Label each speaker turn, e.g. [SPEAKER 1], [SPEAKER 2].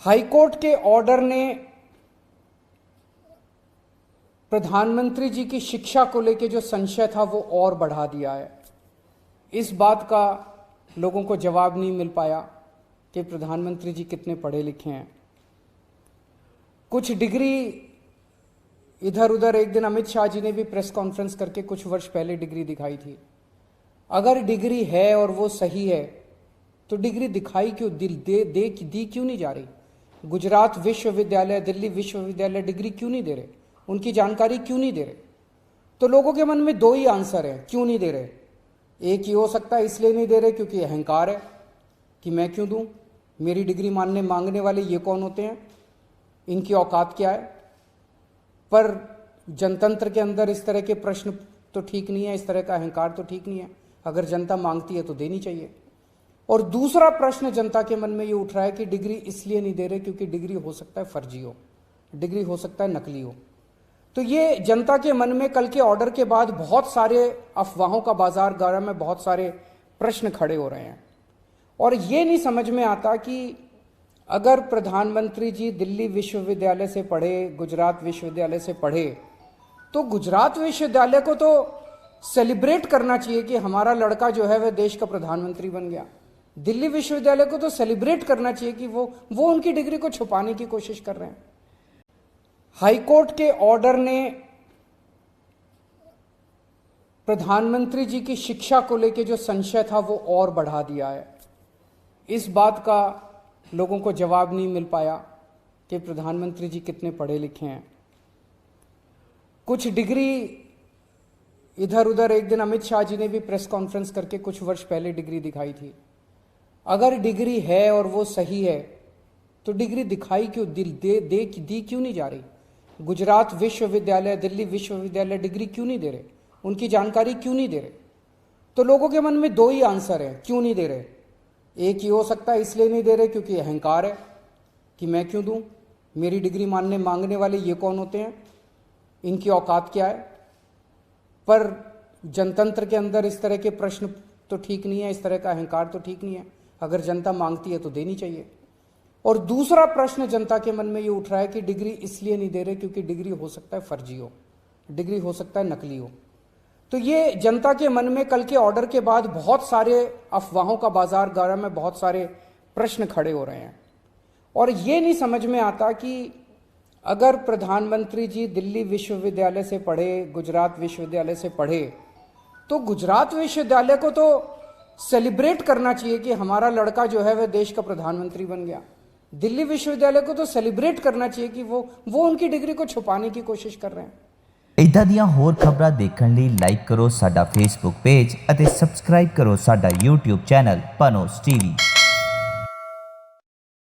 [SPEAKER 1] High court के order ने प्रधानमंत्री जी की शिक्षा को लेकर जो संशय था वो और बढ़ा दिया है। इस बात का लोगों को जवाब नहीं मिल पाया कि प्रधानमंत्री जी कितने पढ़े लिखे हैं। कुछ डिग्री इधर उधर, एक दिन अमित शाह जी ने भी प्रेस कॉन्फ्रेंस करके कुछ वर्ष पहले डिग्री दिखाई थी। अगर डिग्री है और वो सही है तो डिग्री दिखाई क्यों, दी क्यों नहीं जा रही? गुजरात विश्वविद्यालय, दिल्ली विश्वविद्यालय डिग्री क्यों नहीं दे रहे? उनकी जानकारी क्यों नहीं दे रहे? तो लोगों के मन में दो ही आंसर है क्यों नहीं दे रहे। एक ही हो सकता है इसलिए नहीं दे रहे क्योंकि अहंकार है कि मैं क्यों दूं, मेरी डिग्री मांगने वाले ये कौन होते हैं, इनकी औकात क्या है। पर जनतंत्र के अंदर इस तरह के प्रश्न तो ठीक नहीं है, इस तरह का अहंकार तो ठीक नहीं है। अगर जनता मांगती है तो देनी चाहिए। और दूसरा प्रश्न जनता के मन में ये उठ रहा है कि डिग्री इसलिए नहीं दे रहे क्योंकि डिग्री हो सकता है फर्जी हो, डिग्री हो सकता है नकली हो। तो ये जनता के मन में कल के ऑर्डर के बाद बहुत सारे अफवाहों का बाजार गर्म में, बहुत सारे प्रश्न खड़े हो रहे हैं। और ये नहीं समझ में आता कि अगर प्रधानमंत्री जी दिल्ली विश्वविद्यालय से पढ़े, गुजरात विश्वविद्यालय से पढ़े, तो गुजरात विश्वविद्यालय को तो सेलिब्रेट करना चाहिए कि हमारा लड़का जो है वह देश का प्रधानमंत्री बन गया। दिल्ली विश्वविद्यालय को तो सेलिब्रेट करना चाहिए कि वो उनकी डिग्री को छुपाने की कोशिश कर रहे हैं। हाईकोर्ट के ऑर्डर ने प्रधानमंत्री जी की शिक्षा को लेकर जो संशय था वो और बढ़ा दिया है। इस बात का लोगों को जवाब नहीं मिल पाया कि प्रधानमंत्री जी कितने पढ़े लिखे हैं। कुछ डिग्री इधर उधर, एक दिन अमित शाह जी ने भी प्रेस कॉन्फ्रेंस करके कुछ वर्ष पहले डिग्री दिखाई थी। अगर डिग्री है और वो सही है तो डिग्री दिखाई क्यों, दी क्यों नहीं जा रही? गुजरात विश्वविद्यालय, दिल्ली विश्वविद्यालय डिग्री क्यों नहीं दे रहे? उनकी जानकारी क्यों नहीं दे रहे? तो लोगों के मन में दो ही आंसर है क्यों नहीं दे रहे। एक ही हो सकता है इसलिए नहीं दे रहे क्योंकि अहंकार है कि मैं क्यों दूं, मेरी डिग्री मांगने वाले ये कौन होते हैं, इनकी औकात क्या है। पर जनतंत्र के अंदर इस तरह के प्रश्न तो ठीक नहीं है, इस तरह का अहंकार तो ठीक नहीं है। अगर जनता मांगती है तो देनी चाहिए। और दूसरा प्रश्न जनता के मन में ये उठ रहा है कि डिग्री इसलिए नहीं दे रहे क्योंकि डिग्री हो सकता है फर्जी हो, डिग्री हो सकता है नकली हो। तो ये जनता के मन में कल के ऑर्डर के बाद बहुत सारे अफवाहों का बाजार गर्म में, बहुत सारे प्रश्न खड़े हो रहे हैं। और ये नहीं समझ में आता कि अगर प्रधानमंत्री जी दिल्ली विश्वविद्यालय से पढ़े, गुजरात विश्वविद्यालय से पढ़े, तो गुजरात विश्वविद्यालय को तो सेलिब्रेट करना चाहिए कि हमारा लड़का जो है वह देश का प्रधानमंत्री बन गया। दिल्ली विश्वविद्यालय को तो सेलिब्रेट करना चाहिए कि वो उनकी डिग्री को छुपाने की कोशिश कर रहे हैं।
[SPEAKER 2] इदां दियां होर खबरां देखण लई लाइक करो साडा फेसबुक पेज ਅਤੇ सब्सक्राइब करो साडा यूट्यूब चैनल पनोस टीवी।